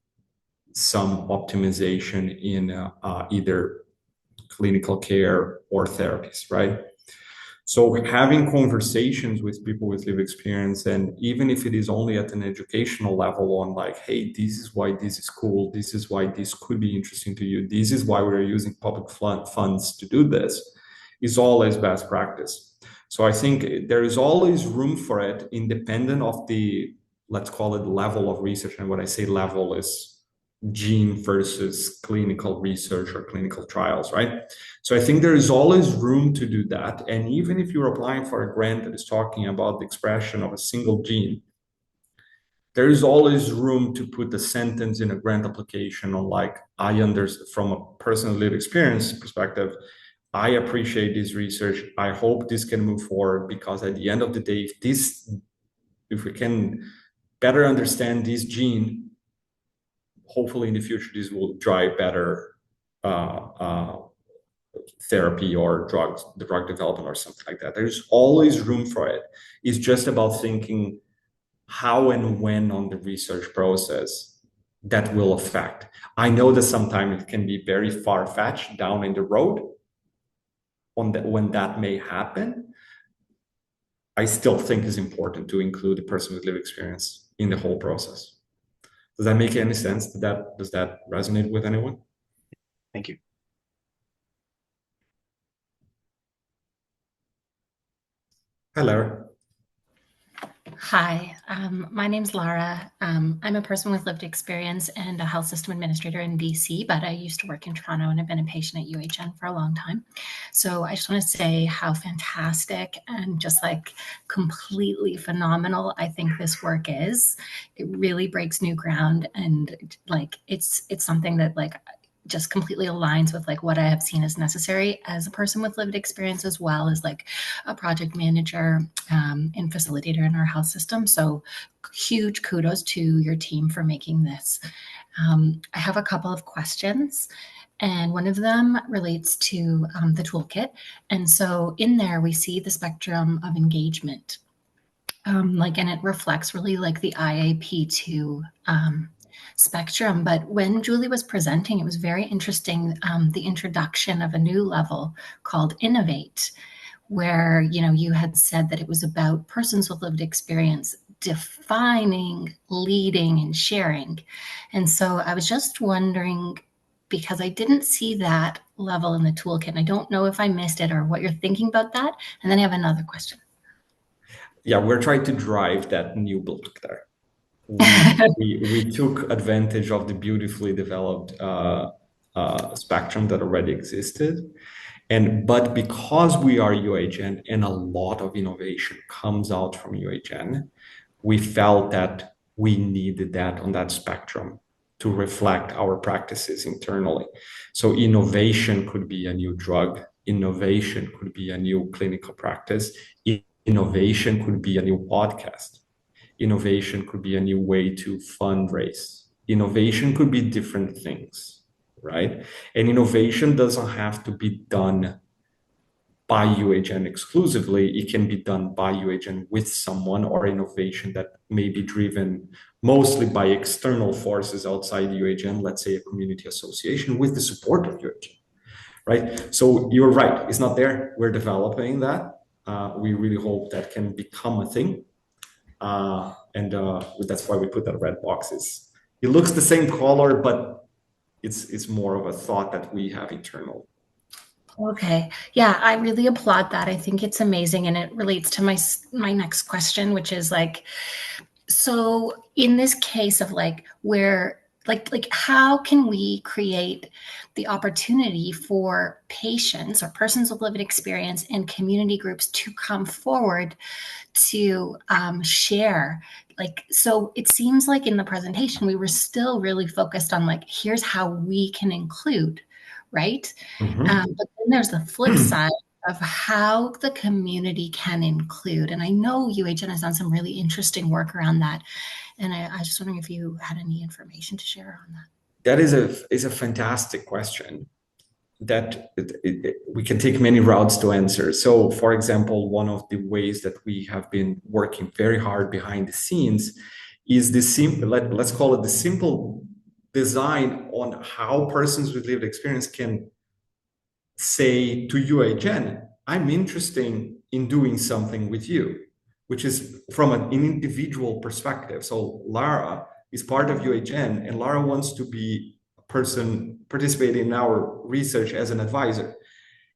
some optimization in either clinical care or therapies, right? So having conversations with people with lived experience, and even if it is only at an educational level on like, hey, this is why this is cool, this is why this could be interesting to you, this is why we're using public funds to do this, is always best practice. So I think there is always room for it, independent of the, let's call it level of research. And what I say level is gene versus clinical research or clinical trials, right? So I think there is always room to do that. And even if you're applying for a grant that is talking about the expression of a single gene, there is always room to put a sentence in a grant application on like, I understand from a personal lived experience perspective, I appreciate this research. I hope this can move forward because at the end of the day, if we can better understand this gene, hopefully in the future, this will drive better therapy or the drug development or something like that. There's always room for it. It's just about thinking how and when on the research process that will affect. I know that sometimes it can be very far-fetched down in the road when that may happen. I still think it's important to include the person with lived experience in the whole process. Does that make any sense? Does that resonate with anyone? Thank you. Hi, Lara. Hi, my name's Lara. I'm a person with lived experience and a health system administrator in BC, but I used to work in Toronto and have been a patient at UHN for a long time. So I just want to say how fantastic and just like completely phenomenal I think this work is. It really breaks new ground, and like it's something that like just completely aligns with like what I have seen as necessary as a person with lived experience, as well as like a project manager and facilitator in our health system. So huge kudos to your team for making this. I have a couple of questions, and one of them relates to the toolkit. And so in there, we see the spectrum of engagement. And it reflects really like the IAP2 spectrum. But when Julie was presenting, it was very interesting, the introduction of a new level called Innovate, where you had said that it was about persons with lived experience defining, leading, and sharing. And so I was just wondering, because I didn't see that level in the toolkit, and I don't know if I missed it or what you're thinking about that. And then I have another question. Yeah, we're trying to drive that new block there. We took advantage of the beautifully developed spectrum that already existed. But because we are UHN and a lot of innovation comes out from UHN, we felt that we needed that on that spectrum to reflect our practices internally. So innovation could be a new drug. Innovation could be a new clinical practice. Innovation could be a new podcast. Innovation could be a new way to fundraise. Innovation could be different things, right? And innovation doesn't have to be done by UHN exclusively. It can be done by UHN with someone, or innovation that may be driven mostly by external forces outside UHN, let's say a community association with the support of UHN, right? So you're right, it's not there. We're developing that. We really hope that can become a thing. And that's why we put that red boxes. It looks the same color, but it's more of a thought that we have internal. Okay. Yeah, I really applaud that. I think it's amazing, and it relates to my next question, which is like, so in this case of like where like how can we create the opportunity for patients or persons with lived experience and community groups to come forward to share? Like, so it seems like in the presentation we were still really focused on like, here's how we can include, right? But then there's the flip side of how the community can include. And I know UHN has done some really interesting work around that. And I was just wondering if you had any information to share on that. That is a fantastic question that we can take many routes to answer. So, for example, one of the ways that we have been working very hard behind the scenes is the simple, let's call it the simple design on how persons with lived experience can say to UHN, I'm interested in doing something with you, which is from an individual perspective. So Lara is part of UHN, and Lara wants to be a person participating in our research as an advisor.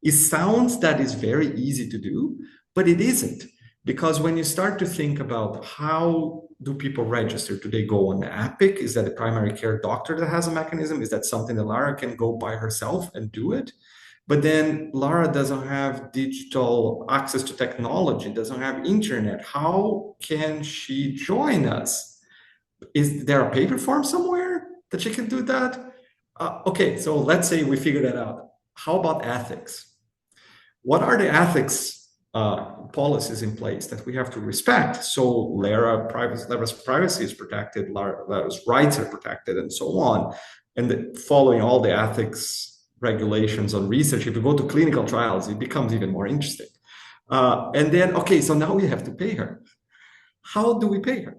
It sounds that is very easy to do, but it isn't. Because when you start to think about how do people register, do they go on Epic? Is that a primary care doctor that has a mechanism? Is that something that Lara can go by herself and do it? But then Lara doesn't have digital access to technology, doesn't have internet. How can she join us? Is there a paper form somewhere that she can do that? Okay, so let's say we figure that out. How about ethics? What are the ethics policies in place that we have to respect? So Lara's privacy is protected, Lara's rights are protected, and so on. And following all the ethics regulations on research, if you go to clinical trials, it becomes even more interesting. And then, okay, so now we have to pay her. How do we pay her?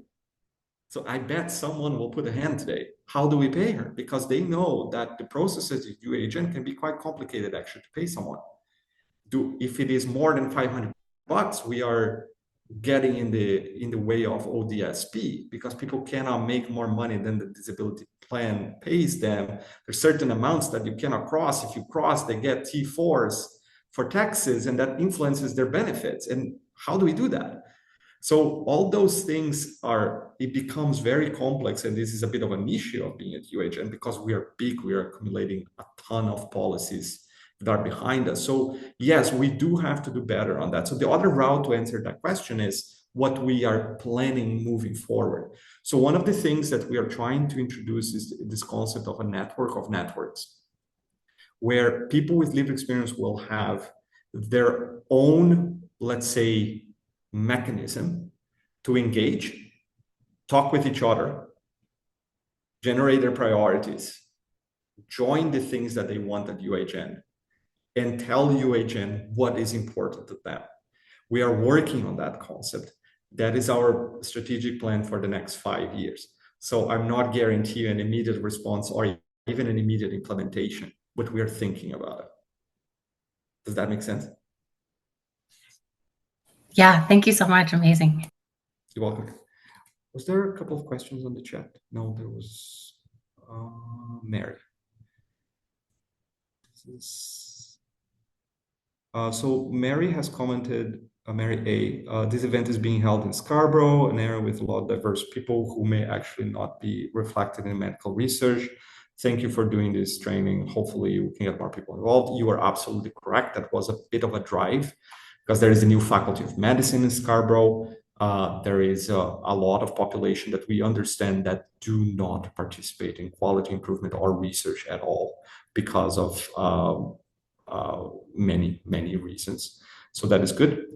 So I bet someone will put a hand today. How do we pay her? Because they know that the processes at UHN can be quite complicated actually to pay someone. If it is more than $500, we are getting in the way of ODSP, because people cannot make more money than the disability plan pays them. There's certain amounts that you cannot cross. If you cross, they get T4s for taxes, and that influences their benefits. And how do we do that? So all those things it becomes very complex, and this is a bit of an issue of being at UHN because we are big, we are accumulating a ton of policies that are behind us. So yes, we do have to do better on that. So the other route to answer that question is what we are planning moving forward. So one of the things that we are trying to introduce is this concept of a network of networks, where people with lived experience will have their own, let's say, mechanism to engage, talk with each other, generate their priorities, join the things that they want at UHN, and tell UHN what is important to them. We are working on that concept. That is our strategic plan for the next 5 years. So I'm not guaranteeing an immediate response or even an immediate implementation, but we are thinking about it. Does that make sense? Yeah, thank you so much. Amazing. You're welcome. Was there a couple of questions on the chat? No, there was Mary. So Mary has commented, Mary A, this event is being held in Scarborough, an area with a lot of diverse people who may actually not be reflected in medical research. Thank you for doing this training. Hopefully we can get more people involved. You are absolutely correct. That was a bit of a drive because there is a new faculty of medicine in Scarborough. there is a lot of population that we understand that do not participate in quality improvement or research at all because of many reasons. So that is good.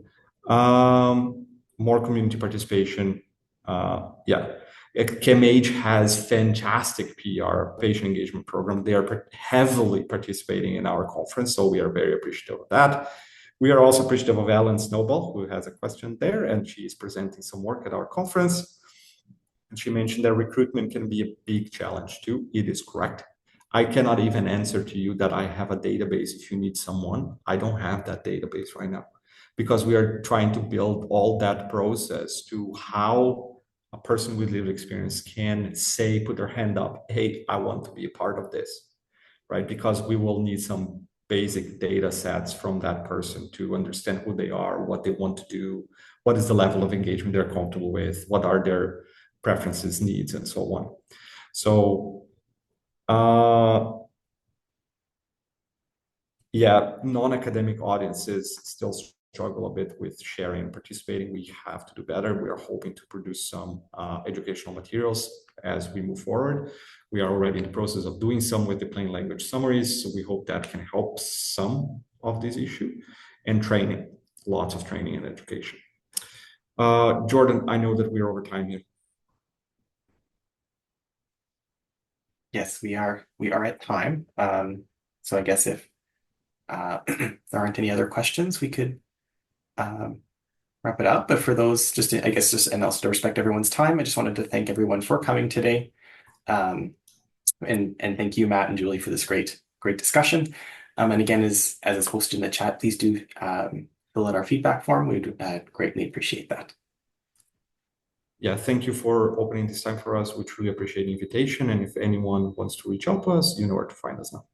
More community participation. Yeah. CAMH has fantastic PR, patient engagement program. They are heavily participating in our conference, so we are very appreciative of that. We are also appreciative of Ellen Snowball, who has a question there, and she is presenting some work at our conference. And she mentioned that recruitment can be a big challenge too. It is correct. I cannot even answer to you that I have a database if you need someone. I don't have that database right now because we are trying to build all that process to how a person with lived experience can say, put their hand up, hey, I want to be a part of this, right? Because we will need some basic data sets from that person to understand who they are, what they want to do, what is the level of engagement they're comfortable with, what are their preferences, needs, and so on. So, yeah, non-academic audiences still struggle a bit with sharing and participating. We have to do better. We are hoping to produce some educational materials as we move forward. We are already in the process of doing some with the plain language summaries, so we hope that can help some of this issue. And training, lots of training and education. Jordan, I know that we're over time here. Yes, we are at time. So I guess if there aren't any other questions, we could wrap it up. But for those, and also to respect everyone's time, I just wanted to thank everyone for coming today. And thank you, Matt and Julie, for this great discussion. And again, as is posted in the chat, please do fill out our feedback form. We'd greatly appreciate that. Yeah, thank you for opening this time for us. We truly appreciate the invitation. And if anyone wants to reach out to us, you know where to find us now.